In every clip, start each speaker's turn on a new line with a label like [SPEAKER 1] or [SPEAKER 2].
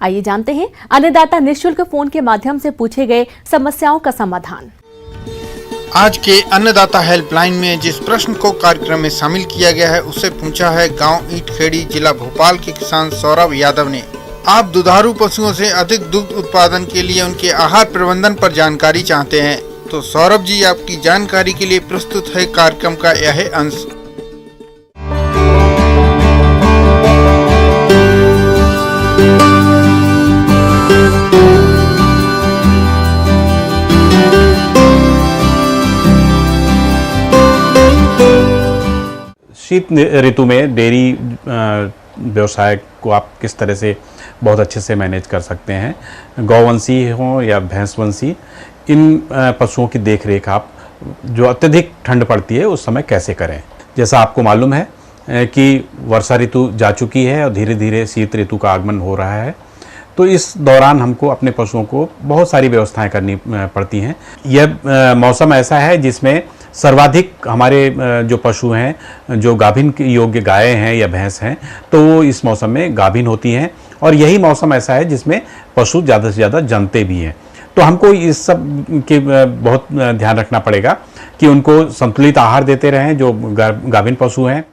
[SPEAKER 1] आइए जानते हैं अन्नदाता निःशुल्क फोन के माध्यम से पूछे गए समस्याओं का समाधान।
[SPEAKER 2] आज के अन्नदाता हेल्पलाइन में जिस प्रश्न को कार्यक्रम में शामिल किया गया है उससे पूछा है गांव ईटखेड़ी जिला भोपाल के किसान सौरभ यादव ने। आप दुधारू पशुओं से अधिक दुग्ध उत्पादन के लिए उनके आहार प्रबंधन पर जानकारी चाहते हैं, तो सौरभ जी आपकी जानकारी के लिए प्रस्तुत है कार्यक्रम का यह अंश।
[SPEAKER 3] शीत ऋतु में डेयरी व्यवसाय को आप किस तरह से बहुत अच्छे से मैनेज कर सकते हैं। गौवंशी हो या भैंसवंशी, इन पशुओं की देखरेख आप जो अत्यधिक ठंड पड़ती है उस समय कैसे करें। जैसा आपको मालूम है कि वर्षा ऋतु जा चुकी है और धीरे धीरे शीत ऋतु का आगमन हो रहा है, तो इस दौरान हमको अपने पशुओं को बहुत सारी व्यवस्थाएं करनी पड़ती हैं। यह मौसम ऐसा है जिसमें सर्वाधिक हमारे जो पशु हैं, जो गाभिन योग्य गायें हैं या भैंस हैं, तो वो इस मौसम में गाभिन होती हैं और यही मौसम ऐसा है जिसमें पशु ज़्यादा से ज़्यादा जमते भी हैं। तो हमको इस सब के बहुत ध्यान रखना पड़ेगा कि उनको संतुलित आहार देते रहें जो गाभिन पशु हैं।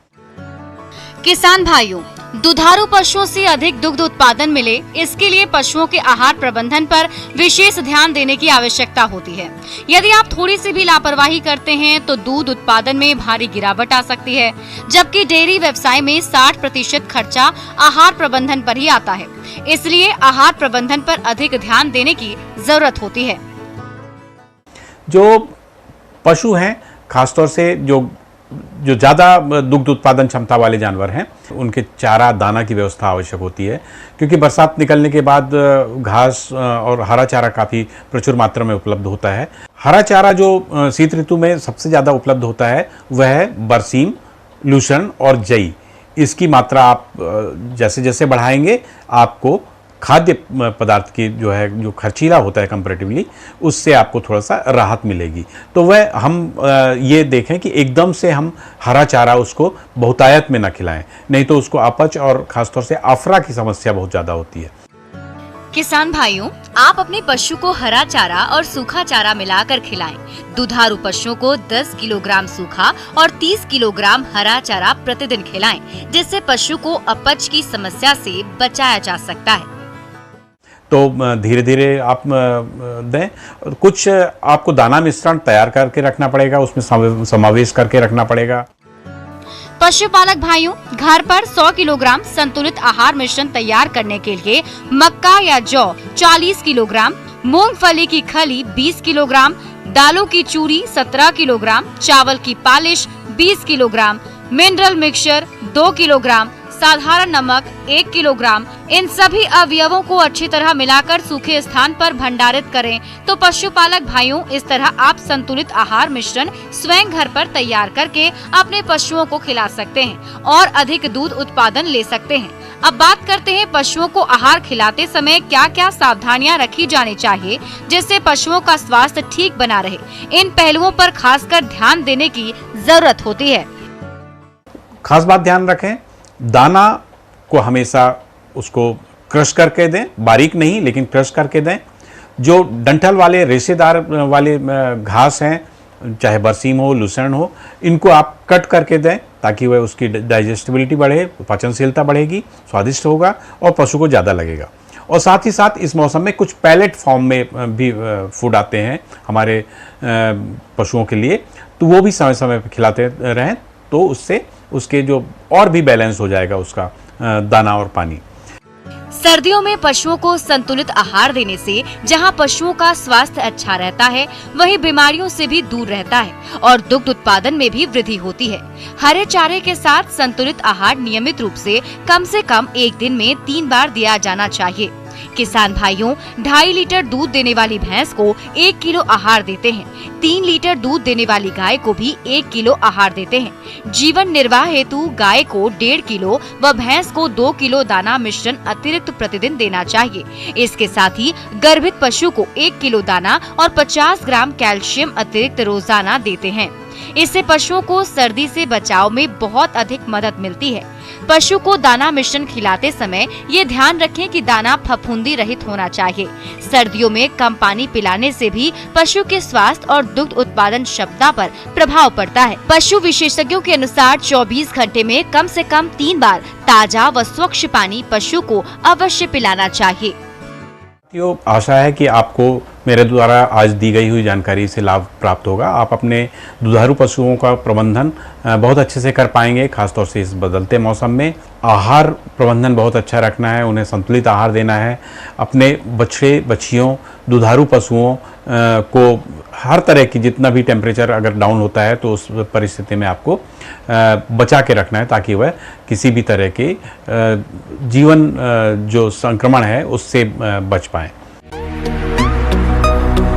[SPEAKER 4] किसान भाइयों, दुधारू पशुओं से अधिक दुग्ध उत्पादन मिले, इसके लिए पशुओं के आहार प्रबंधन पर विशेष ध्यान देने की आवश्यकता होती है। यदि आप थोड़ी सी भी लापरवाही करते हैं तो दूध उत्पादन में भारी गिरावट आ सकती है, जबकि डेयरी व्यवसाय में 60% खर्चा आहार प्रबंधन पर ही आता है। इसलिए आहार प्रबंधन पर अधिक ध्यान देने की जरूरत होती है।
[SPEAKER 3] जो पशु हैं, खासतौर से जो ज़्यादा दुग्ध उत्पादन क्षमता वाले जानवर हैं, उनके चारा दाना की व्यवस्था आवश्यक होती है, क्योंकि बरसात निकलने के बाद घास और हरा चारा काफ़ी प्रचुर मात्रा में उपलब्ध होता है। हरा चारा जो शीत ऋतु में सबसे ज़्यादा उपलब्ध होता है वह है बरसीम, लूसर्न और जई। इसकी मात्रा आप जैसे जैसे बढ़ाएंगे आपको खाद्य पदार्थ की जो खर्चीला होता है कंपैरेटिवली, उससे आपको थोड़ा सा राहत मिलेगी। तो वह हम ये देखें कि एकदम से हम हरा चारा उसको बहुतायत में ना खिलाएं, नहीं तो उसको अपच और खासतौर से आफरा की समस्या बहुत ज़्यादा होती है।
[SPEAKER 4] किसान भाइयों, आप अपने पशु को हरा चारा और सूखा चारा मिलाकर खिलाएं। दुधारू पशुओं को 10 किलोग्राम सूखा और 30 किलोग्राम हरा चारा प्रतिदिन खिलाएं, जिससे पशु को अपच की समस्या से बचाया जा सकता है।
[SPEAKER 3] तो धीरे धीरे आप दें। कुछ आपको दाना मिश्रण तैयार करके रखना पड़ेगा, उसमें समावेश करके रखना पड़ेगा।
[SPEAKER 4] पशुपालक भाइयों, घर पर 100 किलोग्राम संतुलित आहार मिश्रण तैयार करने के लिए मक्का या जौ 40 किलोग्राम, मूंगफली की खली 20 किलोग्राम, दालों की चूरी 17 किलोग्राम, चावल की polish 20 kilogram, mineral mixture 2 kilogram, साधारण नमक 1 किलोग्राम, इन सभी अवयवों को अच्छी तरह मिलाकर सूखे स्थान पर भंडारित करें। तो पशुपालक भाइयों, इस तरह आप संतुलित आहार मिश्रण स्वयं घर पर तैयार करके अपने पशुओं को खिला सकते हैं और अधिक दूध उत्पादन ले सकते हैं। अब बात करते हैं पशुओं को आहार खिलाते समय क्या क्या सावधानियां रखी जानी चाहिए, जिससे पशुओं का स्वास्थ्य ठीक बना रहे। इन पहलुओं पर खासकर ध्यान देने की जरूरत होती है।
[SPEAKER 3] खास बात ध्यान रखें, दाना को हमेशा उसको क्रश करके दें, बारीक नहीं लेकिन क्रश करके दें। जो डंठल वाले रेशेदार वाले घास हैं, चाहे बरसीम हो, लूसर्न हो, इनको आप कट करके दें ताकि वह उसकी डाइजेस्टिबिलिटी बढ़े, पाचनशीलता बढ़ेगी, स्वादिष्ट होगा और पशु को ज़्यादा लगेगा। और साथ ही साथ इस मौसम में कुछ पैलेट फॉर्म में भी फूड आते हैं हमारे पशुओं के लिए, तो वो भी समय समय पर खिलाते रहें, तो उससे उसके जो और भी बैलेंस हो जाएगा उसका दाना और पानी।
[SPEAKER 4] सर्दियों में पशुओं को संतुलित आहार देने से जहां पशुओं का स्वास्थ्य अच्छा रहता है, वहीं बीमारियों से भी दूर रहता है और दुग्ध उत्पादन में भी वृद्धि होती है। हरे चारे के साथ संतुलित आहार नियमित रूप से कम 1 दिन में 3 बार दिया जाना चाहिए। किसान भाइयों, 2.5 लीटर दूध देने वाली भैंस को 1 किलो आहार देते हैं। 3 लीटर दूध देने वाली गाय को भी 1 किलो आहार देते हैं। जीवन निर्वाह हेतु गाय को 1.5 किलो व भैंस को 2 किलो दाना मिश्रण अतिरिक्त प्रतिदिन देना चाहिए। इसके साथ ही गर्भित पशु को 1 किलो दाना और 50 ग्राम कैल्शियम अतिरिक्त रोजाना देते हैं। इससे पशुओं को सर्दी से बचाव में बहुत अधिक मदद मिलती है। पशु को दाना मिश्रण खिलाते समय ये ध्यान रखें कि दाना फफूंदी रहित होना चाहिए। सर्दियों में कम पानी पिलाने से भी पशु के स्वास्थ्य और दुग्ध उत्पादन क्षमता पर प्रभाव पड़ता है। पशु विशेषज्ञों के अनुसार 24 घंटे में कम से कम 3 बार ताजा व स्वच्छ पानी पशु को अवश्य पिलाना चाहिए।
[SPEAKER 3] आशा है कि आपको मेरे द्वारा आज दी गई हुई जानकारी से लाभ प्राप्त होगा। आप अपने दुधारू पशुओं का प्रबंधन बहुत अच्छे से कर पाएंगे, खासतौर से इस बदलते मौसम में। आहार प्रबंधन बहुत अच्छा रखना है, उन्हें संतुलित आहार देना है। अपने बछड़े बछियों दुधारू पशुओं को हर तरह की जितना भी टेम्परेचर अगर डाउन होता है तो उस परिस्थिति में आपको बचा के रखना है, ताकि वह किसी भी तरह के जीवन जो संक्रमण है उससे बच पाएँ।